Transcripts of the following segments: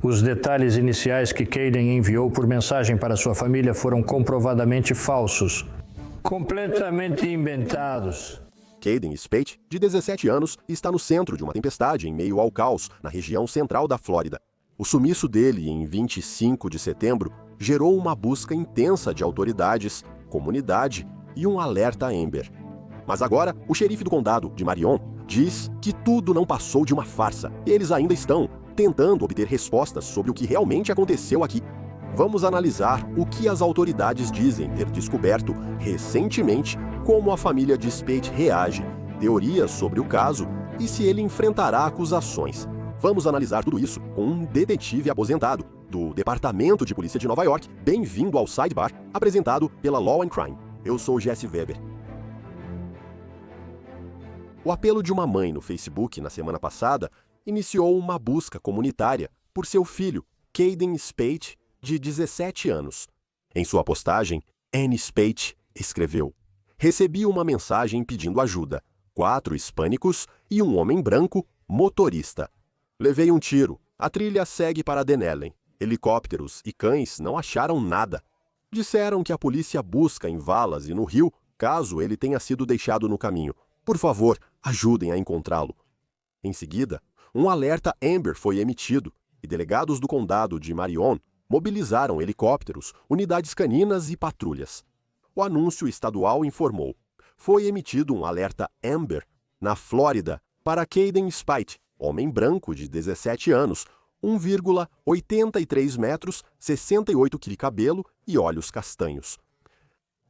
Os detalhes iniciais que Kayden enviou por mensagem para sua família foram comprovadamente falsos, completamente inventados. Kayden Spade, de 17 anos, está no centro de uma tempestade em meio ao caos, na região central da Flórida. O sumiço dele, em 25 de setembro, gerou uma busca intensa de autoridades, comunidade e um alerta Amber. Mas agora, o xerife do condado, de Marion, diz que tudo não passou de uma farsa e eles ainda estão tentando obter respostas sobre o que realmente aconteceu aqui. Vamos analisar o que as autoridades dizem ter descoberto recentemente, como a família de Spade reage, teorias sobre o caso e se ele enfrentará acusações. Vamos analisar tudo isso com um detetive aposentado do Departamento de Polícia de Nova York. Bem-vindo ao Sidebar, apresentado pela Law and Crime. Eu sou Jesse Weber. O apelo de uma mãe no Facebook na semana passada iniciou uma busca comunitária por seu filho, Kayden Spade, de 17 anos. Em sua postagem, Annie Spade escreveu: "Recebi uma mensagem pedindo ajuda. 4 hispânicos e um homem branco, motorista. Levei um tiro. A trilha segue para Denellen. Helicópteros e cães não acharam nada. Disseram que a polícia busca em valas e no rio, caso ele tenha sido deixado no caminho. Por favor, ajudem a encontrá-lo." Em seguida, um alerta Amber foi emitido e delegados do condado de Marion mobilizaram helicópteros, unidades caninas e patrulhas. O anúncio estadual informou: foi emitido um alerta Amber na Flórida para Kayden Spade, homem branco de 17 anos, 1,83 metros, 68 quilos de cabelo e olhos castanhos.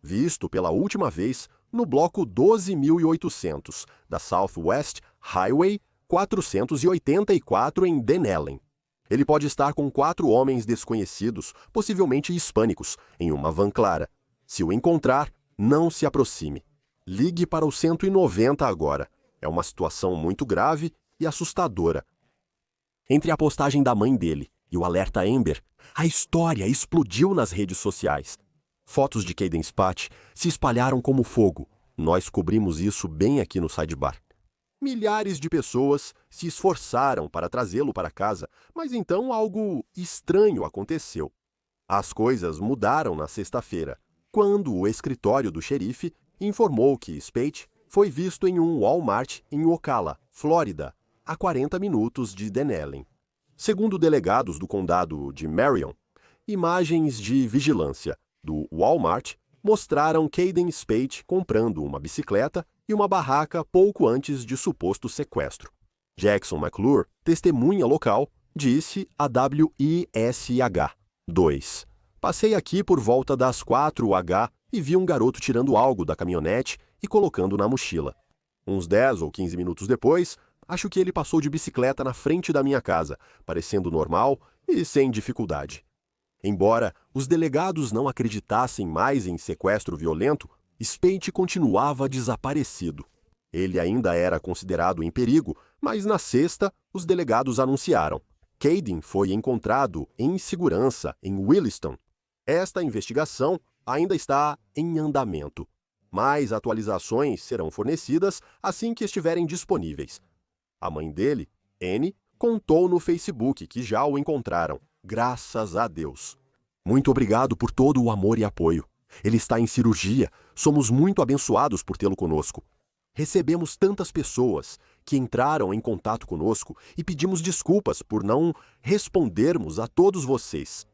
Visto pela última vez no bloco 12.800 da Southwest Highway 484 em Denellen. Ele pode estar com 4 homens desconhecidos, possivelmente hispânicos, em uma van clara. Se o encontrar, não se aproxime. Ligue para o 190 agora. É uma situação muito grave e assustadora. Entre a postagem da mãe dele e o alerta Amber, a história explodiu nas redes sociais. Fotos de Kayden Spade se espalharam como fogo. Nós cobrimos isso bem aqui no Sidebar. Milhares de pessoas se esforçaram para trazê-lo para casa, mas então algo estranho aconteceu. As coisas mudaram na sexta-feira, quando o escritório do xerife informou que Spade foi visto em um Walmart em Ocala, Flórida, a 40 minutos de Denellen. Segundo delegados do condado de Marion, imagens de vigilância do Walmart mostraram Kayden Spade comprando uma bicicleta e uma barraca pouco antes de suposto sequestro. Jackson McClure, testemunha local, disse a WISH-2: "Passei aqui por volta das 4h e vi um garoto tirando algo da caminhonete e colocando na mochila. Uns 10 ou 15 minutos depois, acho que ele passou de bicicleta na frente da minha casa, parecendo normal e sem dificuldade." Embora os delegados não acreditassem mais em sequestro violento, Spade continuava desaparecido. Ele ainda era considerado em perigo, mas na sexta, os delegados anunciaram: Kayden foi encontrado em segurança em Williston. Esta investigação ainda está em andamento. Mais atualizações serão fornecidas assim que estiverem disponíveis. A mãe dele, Annie, contou no Facebook que já o encontraram. Graças a Deus. Muito obrigado por todo o amor e apoio. Ele está em cirurgia. Somos muito abençoados por tê-lo conosco. Recebemos tantas pessoas que entraram em contato conosco e pedimos desculpas por não respondermos a todos vocês.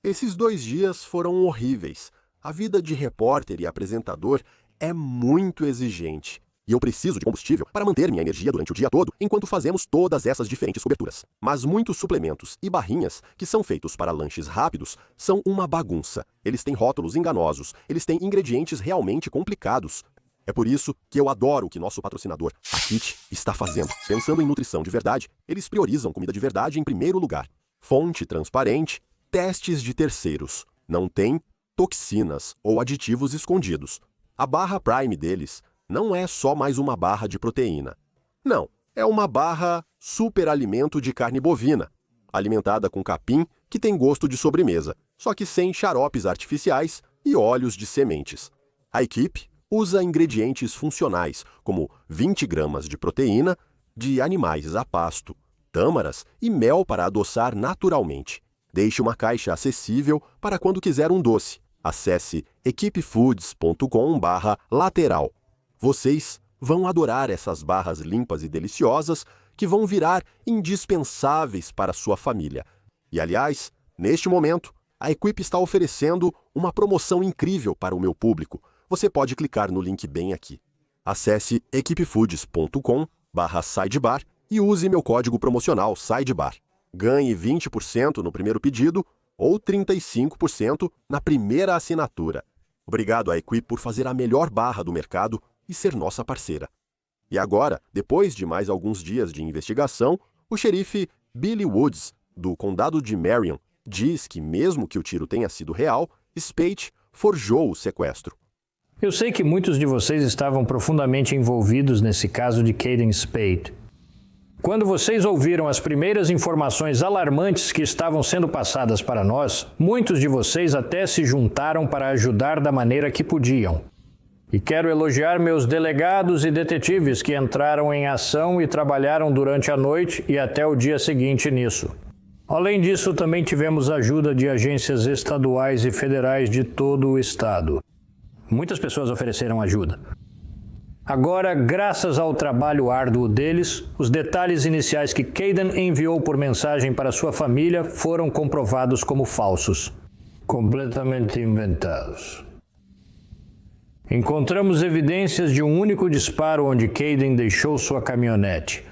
Esses 2 dias foram horríveis. A vida de repórter e apresentador é muito exigente. E eu preciso de combustível para manter minha energia durante o dia todo enquanto fazemos todas essas diferentes coberturas. Mas muitos suplementos e barrinhas que são feitos para lanches rápidos são uma bagunça. Eles têm rótulos enganosos, eles têm ingredientes realmente complicados. É por isso que eu adoro o que nosso patrocinador, a KIT, está fazendo. Pensando em nutrição de verdade, eles priorizam comida de verdade em primeiro lugar. Fonte transparente, testes de terceiros. Não tem toxinas ou aditivos escondidos. A barra Prime deles não é só mais uma barra de proteína. Não, é uma barra superalimento de carne bovina, alimentada com capim que tem gosto de sobremesa, só que sem xaropes artificiais e óleos de sementes. A equipe usa ingredientes funcionais, como 20 gramas de proteína de animais a pasto, tâmaras e mel para adoçar naturalmente. Deixe uma caixa acessível para quando quiser um doce. Acesse equipefoods.com/lateral. Vocês vão adorar essas barras limpas e deliciosas que vão virar indispensáveis para sua família. E, aliás, neste momento, a Equipe está oferecendo uma promoção incrível para o meu público. Você pode clicar no link bem aqui. Acesse equipefoods.com/sidebar e use meu código promocional SIDEBAR. Ganhe 20% no primeiro pedido ou 35% na primeira assinatura. Obrigado à Equipe por fazer a melhor barra do mercado e ser nossa parceira. E agora, depois de mais alguns dias de investigação, o xerife Billy Woods, do condado de Marion, diz que mesmo que o tiro tenha sido real, Speight forjou o sequestro. Eu sei que muitos de vocês estavam profundamente envolvidos nesse caso de Caden Speight. Quando vocês ouviram as primeiras informações alarmantes que estavam sendo passadas para nós, muitos de vocês até se juntaram para ajudar da maneira que podiam. E quero elogiar meus delegados e detetives que entraram em ação e trabalharam durante a noite e até o dia seguinte nisso. Além disso, também tivemos ajuda de agências estaduais e federais de todo o estado. Muitas pessoas ofereceram ajuda. Agora, graças ao trabalho árduo deles, os detalhes iniciais que Caden enviou por mensagem para sua família foram comprovados como falsos. Completamente inventados. Encontramos evidências de um único disparo onde Caden deixou sua caminhonete.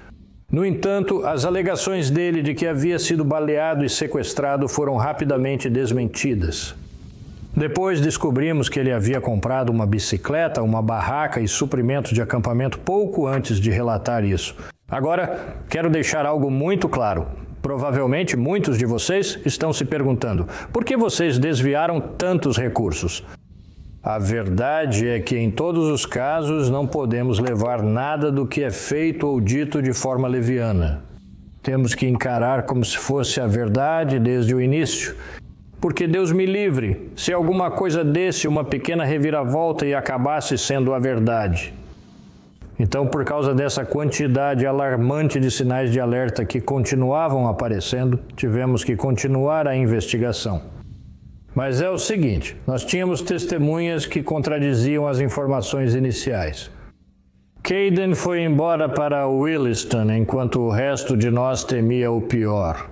No entanto, as alegações dele de que havia sido baleado e sequestrado foram rapidamente desmentidas. Depois descobrimos que ele havia comprado uma bicicleta, uma barraca e suprimentos de acampamento pouco antes de relatar isso. Agora, quero deixar algo muito claro. Provavelmente muitos de vocês estão se perguntando: por que vocês desviaram tantos recursos? A verdade é que em todos os casos não podemos levar nada do que é feito ou dito de forma leviana. Temos que encarar como se fosse a verdade desde o início. Porque Deus me livre, se alguma coisa desse uma pequena reviravolta e acabasse sendo a verdade. Então, por causa dessa quantidade alarmante de sinais de alerta que continuavam aparecendo, tivemos que continuar a investigação. Mas é o seguinte, nós tínhamos testemunhas que contradiziam as informações iniciais. Caden foi embora para Williston, enquanto o resto de nós temia o pior.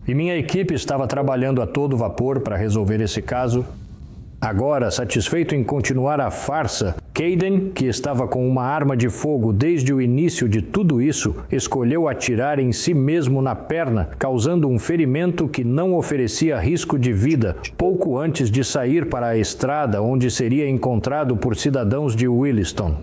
E minha equipe estava trabalhando a todo vapor para resolver esse caso. Agora, satisfeito em continuar a farsa, Caden, que estava com uma arma de fogo desde o início de tudo isso, escolheu atirar em si mesmo na perna, causando um ferimento que não oferecia risco de vida, pouco antes de sair para a estrada onde seria encontrado por cidadãos de Williston.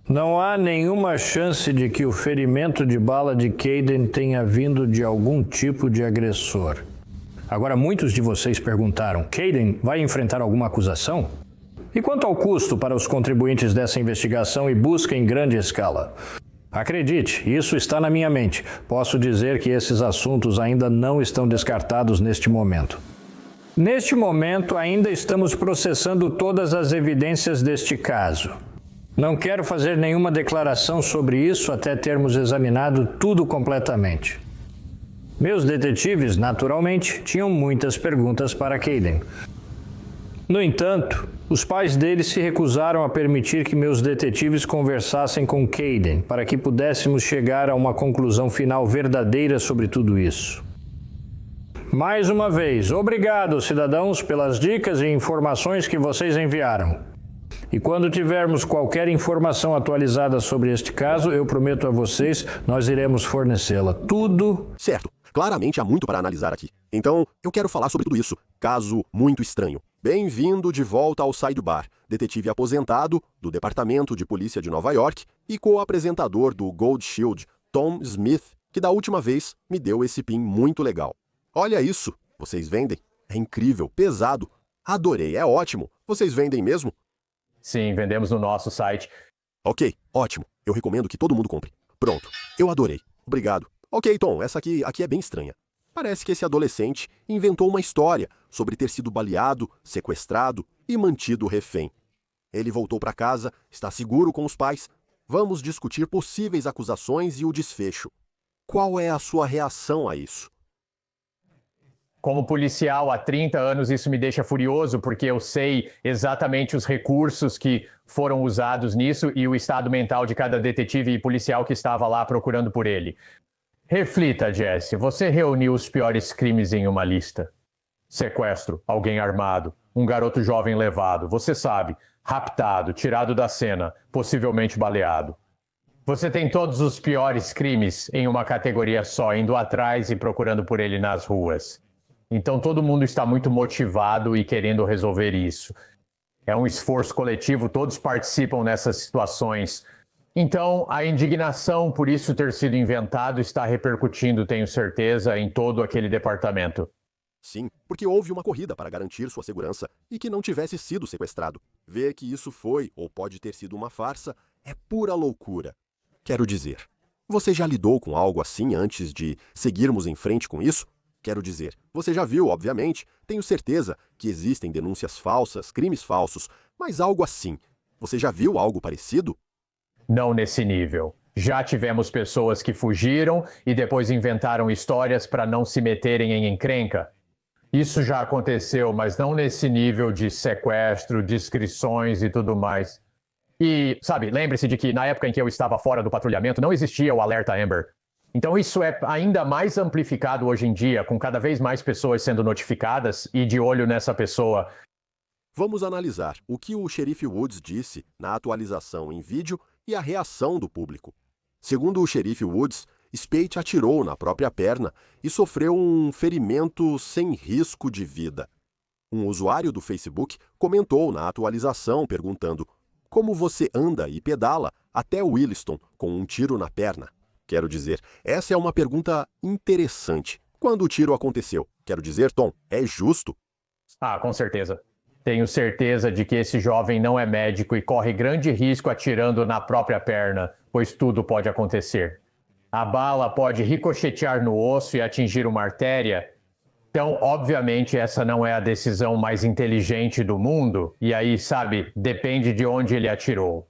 Não há nenhuma chance de que o ferimento de bala de Caden tenha vindo de algum tipo de agressor. Agora, muitos de vocês perguntaram: Caden vai enfrentar alguma acusação? E quanto ao custo para os contribuintes dessa investigação e busca em grande escala? Acredite, isso está na minha mente. Posso dizer que esses assuntos ainda não estão descartados neste momento. Neste momento, ainda estamos processando todas as evidências deste caso. Não quero fazer nenhuma declaração sobre isso até termos examinado tudo completamente. Meus detetives, naturalmente, tinham muitas perguntas para Caden. No entanto, os pais dele se recusaram a permitir que meus detetives conversassem com Caden para que pudéssemos chegar a uma conclusão final verdadeira sobre tudo isso. Mais uma vez, obrigado, cidadãos, pelas dicas e informações que vocês enviaram. E quando tivermos qualquer informação atualizada sobre este caso, eu prometo a vocês, nós iremos fornecê-la. Tudo... Certo. Claramente há muito para analisar aqui. Então, eu quero falar sobre tudo isso. Caso muito estranho. Bem-vindo de volta ao Sidebar, detetive aposentado do Departamento de Polícia de Nova York e co-apresentador do Gold Shield, Tom Smith, que da última vez me deu esse pin muito legal. Olha isso. Vocês vendem? É incrível, pesado. Adorei, é ótimo. Vocês vendem mesmo? Sim, vendemos no nosso site. Ok, ótimo. Eu recomendo que todo mundo compre. Pronto, eu adorei. Obrigado. Ok, Tom, essa aqui é bem estranha. Parece que esse adolescente inventou uma história sobre ter sido baleado, sequestrado e mantido refém. Ele voltou para casa, está seguro com os pais. Vamos discutir possíveis acusações e o desfecho. Qual é a sua reação a isso? Como policial há 30 anos, isso me deixa furioso, porque eu sei exatamente os recursos que foram usados nisso e o estado mental de cada detetive e policial que estava lá procurando por ele. Reflita, Jesse, você reuniu os piores crimes em uma lista. Sequestro, alguém armado, um garoto jovem levado, você sabe, raptado, tirado da cena, possivelmente baleado. Você tem todos os piores crimes em uma categoria só, indo atrás e procurando por ele nas ruas. Então todo mundo está muito motivado e querendo resolver isso. É um esforço coletivo, todos participam nessas situações. Então a indignação por isso ter sido inventado está repercutindo, tenho certeza, em todo aquele departamento. Sim, porque houve uma corrida para garantir sua segurança e que não tivesse sido sequestrado. Ver que isso foi ou pode ter sido uma farsa é pura loucura. Quero dizer, você já lidou com algo assim antes de seguirmos em frente com isso? Quero dizer, você já viu, obviamente, tenho certeza que existem denúncias falsas, crimes falsos, mas algo assim, você já viu algo parecido? Não nesse nível. Já tivemos pessoas que fugiram e depois inventaram histórias para não se meterem em encrenca. Isso já aconteceu, mas não nesse nível de sequestro, descrições e tudo mais. E, sabe, lembre-se de que na época em que eu estava fora do patrulhamento não existia o alerta Amber. Então isso é ainda mais amplificado hoje em dia, com cada vez mais pessoas sendo notificadas e de olho nessa pessoa. Vamos analisar o que o xerife Woods disse na atualização em vídeo e a reação do público. Segundo o xerife Woods, Speight atirou na própria perna e sofreu um ferimento sem risco de vida. Um usuário do Facebook comentou na atualização perguntando: como você anda e pedala até Williston com um tiro na perna? Quero dizer, essa é uma pergunta interessante. Quando o tiro aconteceu? Quero dizer, Tom, é justo? Ah, com certeza. Tenho certeza de que esse jovem não é médico e corre grande risco atirando na própria perna, pois tudo pode acontecer. A bala pode ricochetear no osso e atingir uma artéria. Então, obviamente, essa não é a decisão mais inteligente do mundo. E aí, sabe, depende de onde ele atirou.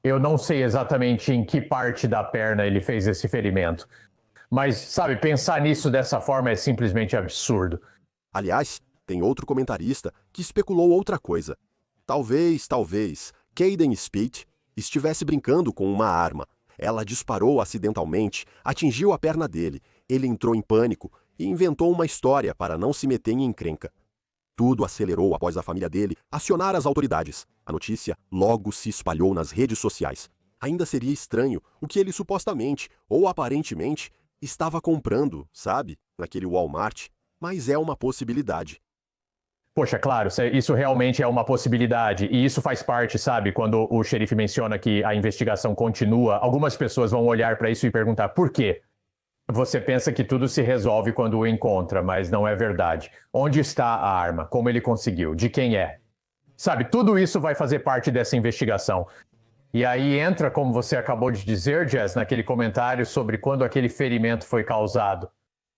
Eu não sei exatamente em que parte da perna ele fez esse ferimento. Mas, sabe, pensar nisso dessa forma é simplesmente absurdo. Aliás, tem outro comentarista que especulou outra coisa. Talvez, Caden Speight estivesse brincando com uma arma. Ela disparou acidentalmente, atingiu a perna dele. Ele entrou em pânico e inventou uma história para não se meter em encrenca. Tudo acelerou após a família dele acionar as autoridades. A notícia logo se espalhou nas redes sociais. Ainda seria estranho o que ele supostamente, ou aparentemente, estava comprando, sabe, naquele Walmart. Mas é uma possibilidade. Poxa, claro, isso realmente é uma possibilidade. E isso faz parte, sabe, quando o xerife menciona que a investigação continua, algumas pessoas vão olhar para isso e perguntar por quê? Você pensa que tudo se resolve quando o encontra, mas não é verdade. Onde está a arma? Como ele conseguiu? De quem é? Sabe, tudo isso vai fazer parte dessa investigação. E aí entra, como você acabou de dizer, Jess, naquele comentário sobre quando aquele ferimento foi causado.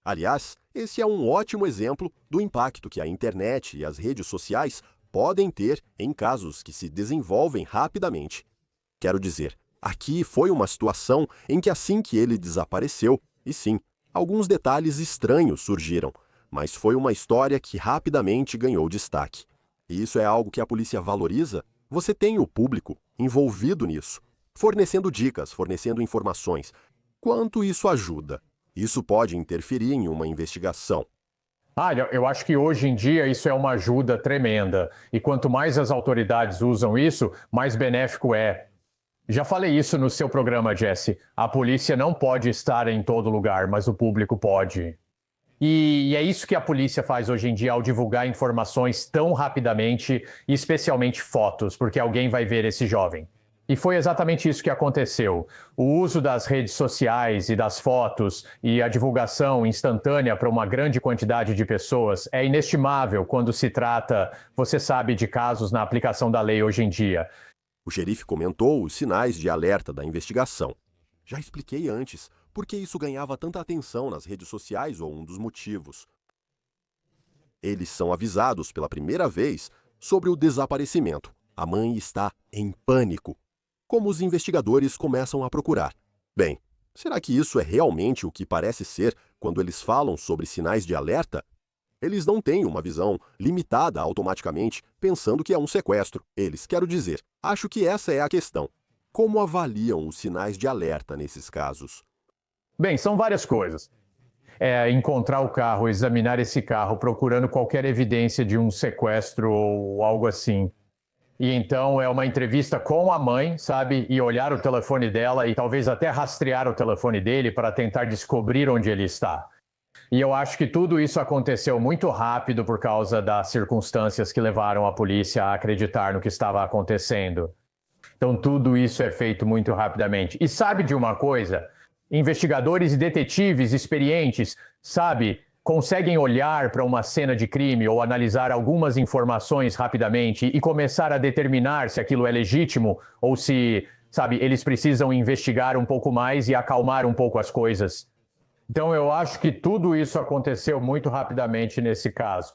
Aliás, esse é um ótimo exemplo do impacto que a internet e as redes sociais podem ter em casos que se desenvolvem rapidamente. Quero dizer, aqui foi uma situação em que assim que ele desapareceu, e sim, alguns detalhes estranhos surgiram, mas foi uma história que rapidamente ganhou destaque. E isso é algo que a polícia valoriza? Você tem o público envolvido nisso, fornecendo dicas, fornecendo informações. Quanto isso ajuda? Isso pode interferir em uma investigação. Eu acho que hoje em dia isso é uma ajuda tremenda. E quanto mais as autoridades usam isso, mais benéfico é. Já falei isso no seu programa, Jesse. A polícia não pode estar em todo lugar, mas o público pode. E é isso que a polícia faz hoje em dia ao divulgar informações tão rapidamente, e especialmente fotos, porque alguém vai ver esse jovem. E foi exatamente isso que aconteceu. O uso das redes sociais e das fotos e a divulgação instantânea para uma grande quantidade de pessoas é inestimável quando se trata, você sabe, de casos na aplicação da lei hoje em dia. O xerife comentou os sinais de alerta da investigação. Já expliquei antes por que isso ganhava tanta atenção nas redes sociais ou um dos motivos. Eles são avisados pela primeira vez sobre o desaparecimento. A mãe está em pânico. Como os investigadores começam a procurar? Bem, Será que isso é realmente o que parece ser quando eles falam sobre sinais de alerta? Eles não têm uma visão limitada automaticamente, pensando que é um sequestro. Quero dizer, acho que essa é a questão. Como avaliam os sinais de alerta nesses casos? Bem, são várias coisas. Encontrar o carro, examinar esse carro, procurando qualquer evidência de um sequestro ou algo assim. E então é uma entrevista com a mãe, sabe? E olhar o telefone dela e talvez até rastrear o telefone dele para tentar descobrir onde ele está. E eu acho que tudo isso aconteceu muito rápido por causa das circunstâncias que levaram a polícia a acreditar no que estava acontecendo. Então tudo isso é feito muito rapidamente. E sabe de uma coisa? Investigadores e detetives experientes, sabe, conseguem olhar para uma cena de crime ou analisar algumas informações rapidamente e começar a determinar se aquilo é legítimo ou se, sabe, eles precisam investigar um pouco mais e acalmar um pouco as coisas. Então eu acho que tudo isso aconteceu muito rapidamente nesse caso.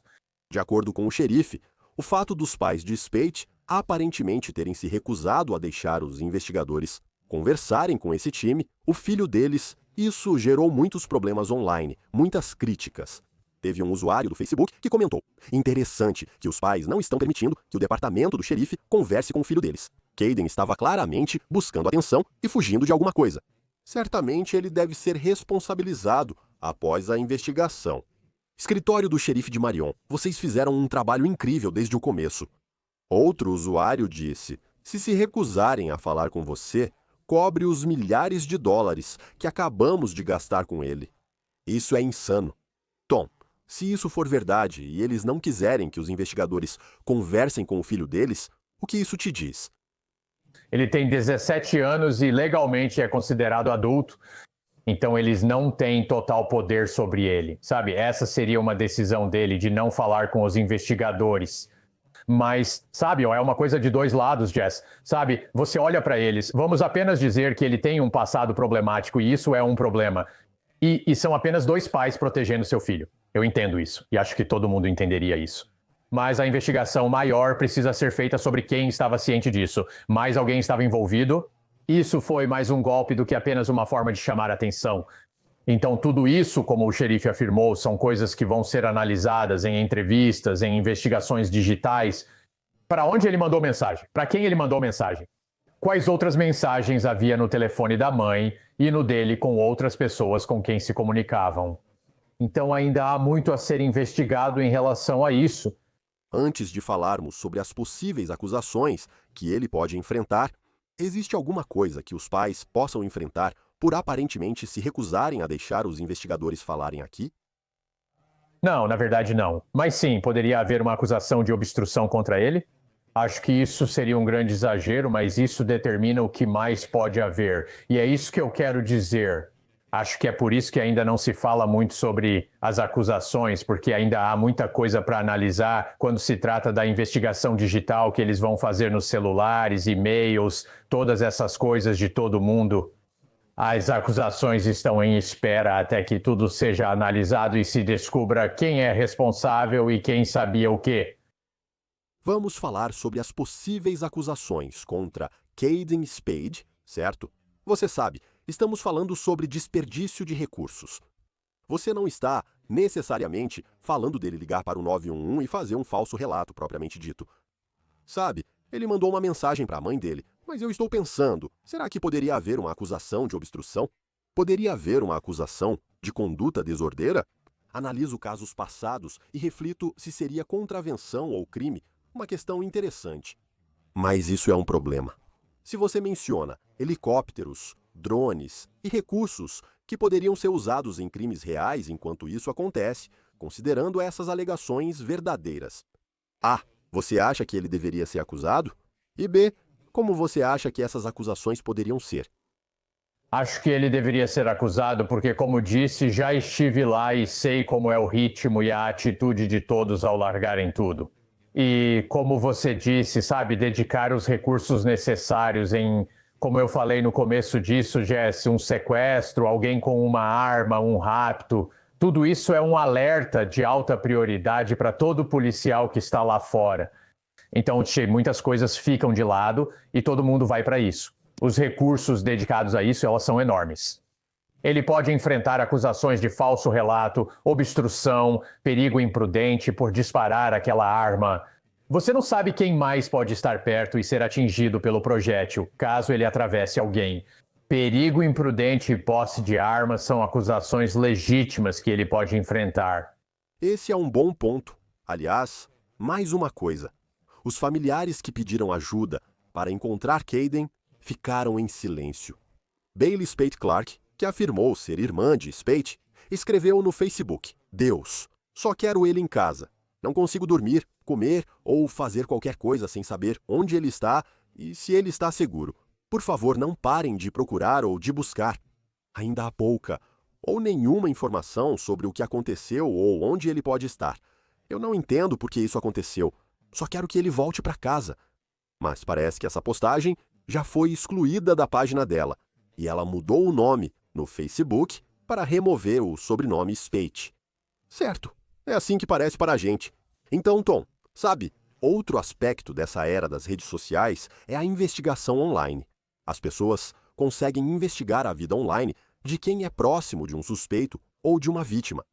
De acordo com o xerife, o fato dos pais de Speight aparentemente terem se recusado a deixar os investigadores conversarem com esse time, o filho deles, isso gerou muitos problemas online, muitas críticas. Teve um usuário do Facebook que comentou: interessante que os pais não estão permitindo que o departamento do xerife converse com o filho deles. Caden estava claramente buscando atenção e fugindo de alguma coisa. Certamente ele deve ser responsabilizado após a investigação. Escritório do xerife de Marion, vocês fizeram um trabalho incrível desde o começo. Outro usuário disse: se recusarem a falar com você, cobre os milhares de dólares que acabamos de gastar com ele. Isso é insano. Tom, se isso for verdade e eles não quiserem que os investigadores conversem com o filho deles, o que isso te diz? Ele tem 17 anos e legalmente é considerado adulto, então eles não têm total poder sobre ele, sabe? Essa seria uma decisão dele de não falar com os investigadores. Mas, sabe, é uma coisa de dois lados, Jess. Sabe, você olha para eles, vamos apenas dizer que ele tem um passado problemático e isso é um problema. E são apenas dois pais protegendo seu filho. Eu entendo isso e acho que todo mundo entenderia isso. Mas a investigação maior precisa ser feita sobre quem estava ciente disso. Mais alguém estava envolvido? Isso foi mais um golpe do que apenas uma forma de chamar atenção. Então, tudo isso, como o xerife afirmou, são coisas que vão ser analisadas em entrevistas, em investigações digitais. Para onde ele mandou mensagem? Para quem ele mandou mensagem? Quais outras mensagens havia no telefone da mãe e no dele com outras pessoas com quem se comunicavam? Então, ainda há muito a ser investigado em relação a isso. Antes de falarmos sobre as possíveis acusações que ele pode enfrentar, existe alguma coisa que os pais possam enfrentar por aparentemente se recusarem a deixar os investigadores falarem aqui? Não, na verdade não. Mas sim, poderia haver uma acusação de obstrução contra ele? Acho que isso seria um grande exagero, mas isso determina o que mais pode haver. E é isso que eu quero dizer. Acho que é por isso que ainda não se fala muito sobre as acusações, porque ainda há muita coisa para analisar quando se trata da investigação digital que eles vão fazer nos celulares, e-mails, todas essas coisas de todo mundo. As acusações estão em espera até que tudo seja analisado e se descubra quem é responsável e quem sabia o quê. Vamos falar sobre as possíveis acusações contra Caden Spade, certo? Você sabe, estamos falando sobre desperdício de recursos. Você não está necessariamente falando dele ligar para o 911 e fazer um falso relato propriamente dito. Sabe, ele mandou uma mensagem para a mãe dele, mas eu estou pensando, será que poderia haver uma acusação de obstrução? Poderia haver uma acusação de conduta desordeira? Analiso casos passados e reflito se seria contravenção ou crime, uma questão interessante. Mas isso é um problema. Se você menciona helicópteros, drones e recursos que poderiam ser usados em crimes reais enquanto isso acontece, considerando essas alegações verdadeiras. A. Você acha que ele deveria ser acusado? E B. Como você acha que essas acusações poderiam ser? Acho que ele deveria ser acusado porque, como disse, já estive lá e sei como é o ritmo e a atitude de todos ao largarem tudo. E, como você disse, sabe, dedicar os recursos necessários em, como eu falei no começo disso, Jesse, um sequestro, alguém com uma arma, um rapto, tudo isso é um alerta de alta prioridade para todo policial que está lá fora. Então, muitas coisas ficam de lado e todo mundo vai para isso. Os recursos dedicados a isso, elas são enormes. Ele pode enfrentar acusações de falso relato, obstrução, perigo imprudente por disparar aquela arma. Você não sabe quem mais pode estar perto e ser atingido pelo projétil, caso ele atravesse alguém. Perigo imprudente e posse de armas são acusações legítimas que ele pode enfrentar. Esse é um bom ponto. Aliás, mais uma coisa. Os familiares que pediram ajuda para encontrar Kayden ficaram em silêncio. Bailey Spate Clark, que afirmou ser irmã de Spate, escreveu no Facebook: Deus, só quero ele em casa. Não consigo dormir, comer ou fazer qualquer coisa sem saber onde ele está e se ele está seguro. Por favor, não parem de procurar ou de buscar. Ainda há pouca ou nenhuma informação sobre o que aconteceu ou onde ele pode estar. Eu não entendo por que isso aconteceu. Só quero que ele volte para casa. Mas parece que essa postagem já foi excluída da página dela e ela mudou o nome no Facebook para remover o sobrenome Spate. Certo, é assim que parece para a gente. Então, Tom, sabe, outro aspecto dessa era das redes sociais é a investigação online. As pessoas conseguem investigar a vida online de quem é próximo de um suspeito ou de uma vítima.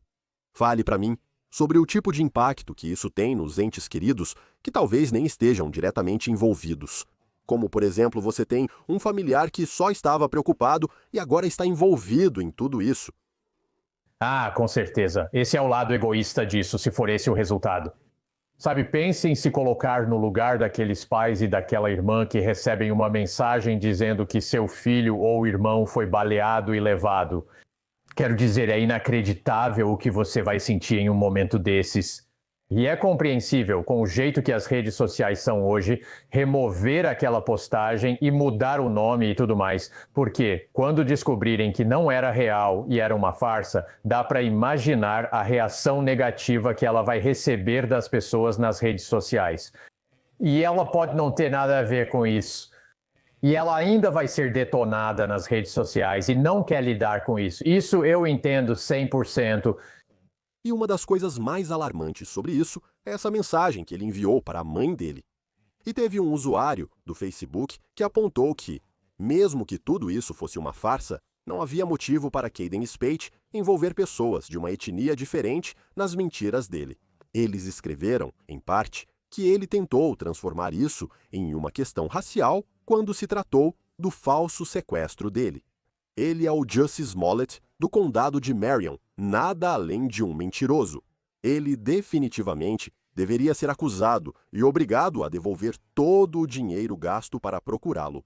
Fale para mim sobre o tipo de impacto que isso tem nos entes queridos que talvez nem estejam diretamente envolvidos. Como, por exemplo, você tem um familiar que só estava preocupado e agora está envolvido em tudo isso. Ah, com certeza. Esse é o lado egoísta disso, se for esse o resultado. Sabe, pense em se colocar no lugar daqueles pais e daquela irmã que recebem uma mensagem dizendo que seu filho ou irmão foi baleado e levado. Quero dizer, é inacreditável o que você vai sentir em um momento desses. E é compreensível, com o jeito que as redes sociais são hoje, remover aquela postagem e mudar o nome e tudo mais. Porque, quando descobrirem que não era real e era uma farsa, dá para imaginar a reação negativa que ela vai receber das pessoas nas redes sociais. E ela pode não ter nada a ver com isso. E ela ainda vai ser detonada nas redes sociais e não quer lidar com isso. Isso eu entendo 100%. E uma das coisas mais alarmantes sobre isso é essa mensagem que ele enviou para a mãe dele. E teve um usuário do Facebook que apontou que, mesmo que tudo isso fosse uma farsa, não havia motivo para Kayden Spate envolver pessoas de uma etnia diferente nas mentiras dele. Eles escreveram, em parte, que ele tentou transformar isso em uma questão racial quando se tratou do falso sequestro dele. Ele é o Jussie Smollett do condado de Marion, nada além de um mentiroso. Ele definitivamente deveria ser acusado e obrigado a devolver todo o dinheiro gasto para procurá-lo.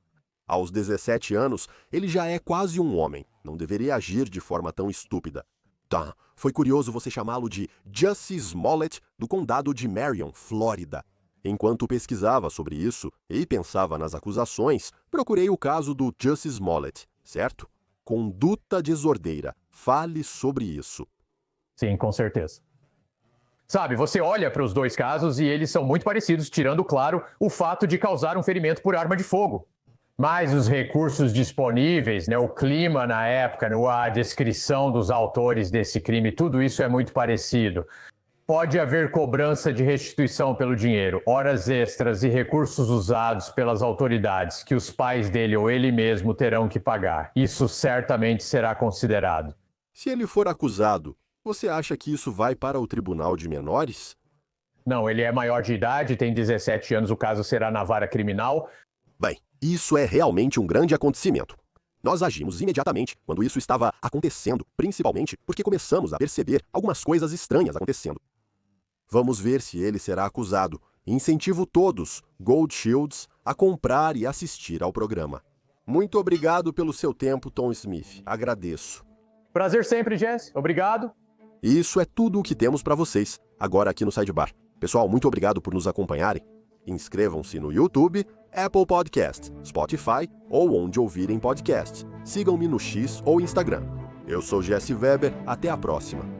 Aos 17 anos, ele já é quase um homem, não deveria agir de forma tão estúpida. Tá, foi curioso você chamá-lo de Jussie Smollett do condado de Marion, Flórida. Enquanto pesquisava sobre isso e pensava nas acusações, procurei o caso do Jussie Smollett, certo? Conduta desordeira. Fale sobre isso. Sim, com certeza. Sabe, você olha para os dois casos e eles são muito parecidos, tirando, claro, o fato de causar um ferimento por arma de fogo. Mas os recursos disponíveis, o clima na época, a descrição dos autores desse crime, tudo isso é muito parecido. Pode haver cobrança de restituição pelo dinheiro, horas extras e recursos usados pelas autoridades que os pais dele ou ele mesmo terão que pagar. Isso certamente será considerado. Se ele for acusado, você acha que isso vai para o tribunal de menores? Não, ele é maior de idade, tem 17 anos, o caso será na vara criminal. Bem, isso é realmente um grande acontecimento. Nós agimos imediatamente quando isso estava acontecendo, principalmente porque começamos a perceber algumas coisas estranhas acontecendo. Vamos ver se ele será acusado. Incentivo todos, Gold Shields, a comprar e assistir ao programa. Muito obrigado pelo seu tempo, Tom Smith. Agradeço. Prazer sempre, Jesse. Obrigado. Isso é tudo o que temos para vocês, agora aqui no Sidebar. Pessoal, muito obrigado por nos acompanharem. Inscrevam-se no YouTube, Apple Podcast, Spotify ou onde ouvirem podcast. Sigam-me no X ou Instagram. Eu sou Jesse Weber, até a próxima.